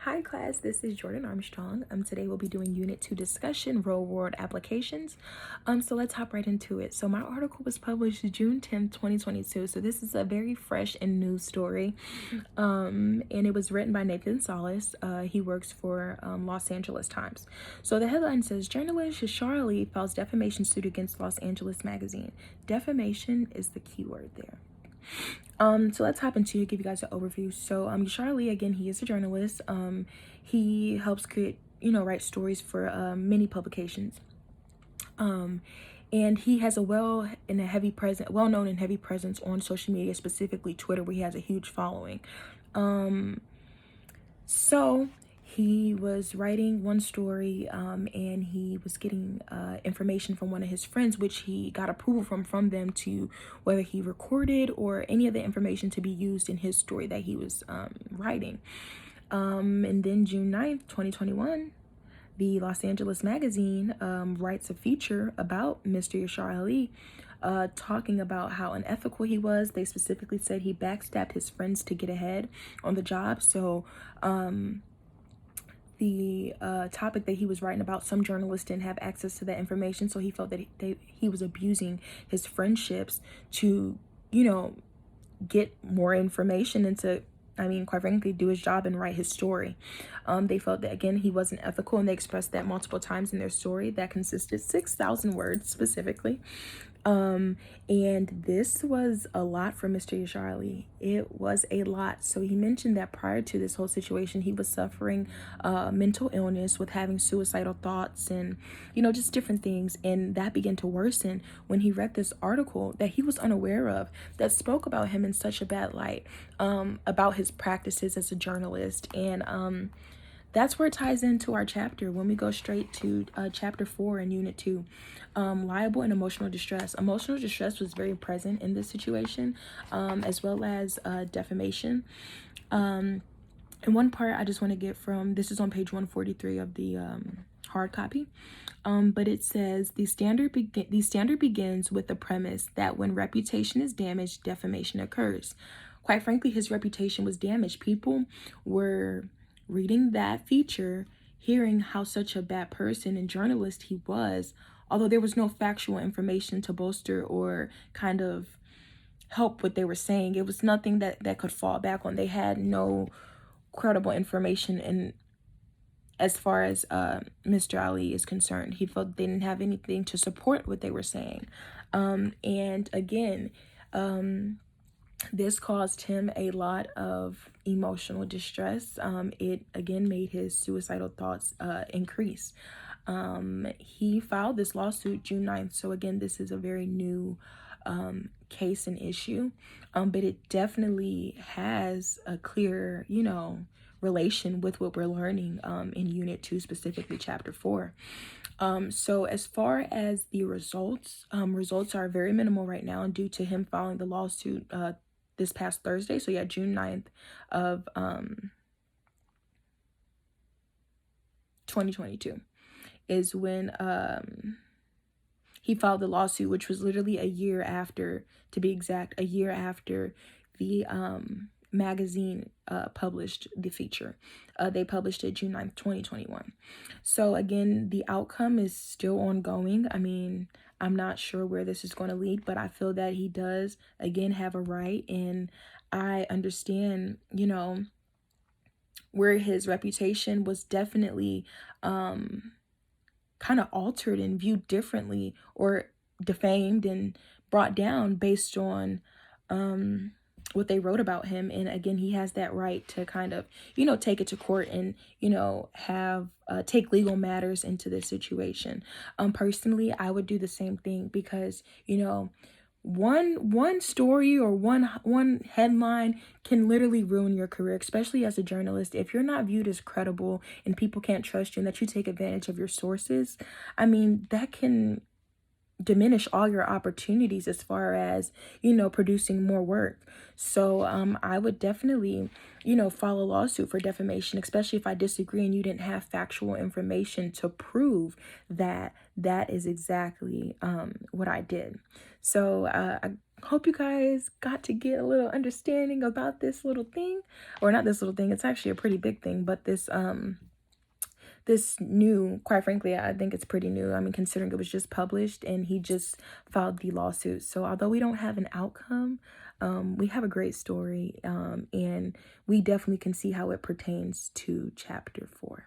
Hi class, this is Jordan Armstrong. Today we'll be doing Unit 2 discussion, real world applications. So let's hop right into it. So my article was published June 10th, 2022. So this is a very fresh and new story. And it was written by Nathan Solis. He works for Los Angeles Times. So the headline says, journalist Yashar Ali files defamation suit against Los Angeles Magazine. Defamation is the key word there. So let's hop into it, give you guys an overview. So Yashar Ali, again, he is a journalist. He helps create, write stories for many publications. And he has a well-known and heavy presence on social media, specifically Twitter, where he has a huge following. So he was writing one story, and he was getting information from one of his friends, which he got approval from them to whether he recorded or any of the information to be used in his story that he was writing. And then June 9th, 2021, the Los Angeles Magazine writes a feature about Mr. Yashar Ali, talking about how unethical he was. They specifically said he backstabbed his friends to get ahead on the job. So the topic that he was writing about, some journalists didn't have access to that information, so he felt that he was abusing his friendships to, get more information and to, quite frankly, do his job and write his story. They felt that, again, he wasn't ethical, and they expressed that multiple times in their story that consisted 6,000 words specifically. And this was a lot for Mr. Yashar Ali. It was a lot. So he mentioned that prior to this whole situation, he was suffering mental illness with having suicidal thoughts and, just different things. And that began to worsen when he read this article that he was unaware of that spoke about him in such a bad light, about his practices as a journalist. And that's where it ties into our chapter when we go straight to chapter 4 in unit 2, liable and emotional distress. Emotional distress was very present in this situation, as well as defamation. And one part I just want to get from, this is on page 143 of the hard copy, but it says the standard begins with the premise that when reputation is damaged, defamation occurs. Quite frankly, his reputation was damaged. People were reading that feature, hearing how such a bad person and journalist he was, although there was no factual information to bolster or kind of help what they were saying. It was nothing that could fall back on. They had no credible information, and as far as Mr. Ali is concerned, he felt they didn't have anything to support what they were saying. And again, this caused him a lot of emotional distress. It again made his suicidal thoughts increase. He filed this lawsuit June 9th. So again, this is a very new case and issue, but it definitely has a clear, relation with what we're learning in Unit 2, specifically Chapter 4. So as far as the results are very minimal right now due to him filing the lawsuit this past Thursday. So yeah, June 9th of 2022 is when he filed the lawsuit, which was literally a year after, to be exact, a year after the magazine published the feature. They published it June 9th, 2021. So again, the outcome is still ongoing. I'm not sure where this is going to lead, but I feel that he does, again, have a right. And I understand, where his reputation was definitely kind of altered and viewed differently or defamed and brought down based on what they wrote about him. And again, he has that right to kind of, take it to court and, have take legal matters into this situation. Personally, I would do the same thing because, one story or one headline can literally ruin your career, especially as a journalist. If you're not viewed as credible and people can't trust you and that you take advantage of your sources, that can diminish all your opportunities as far as, producing more work. So I would definitely, file a lawsuit for defamation, especially if I disagree and you didn't have factual information to prove that that is exactly what I did. So hope you guys got to get a little understanding about this little thing, or not this little thing, it's actually a pretty big thing, but this new, quite frankly, I think it's pretty new. I mean, considering it was just published and he just filed the lawsuit. So although we don't have an outcome, we have a great story, and we definitely can see how it pertains to chapter 4.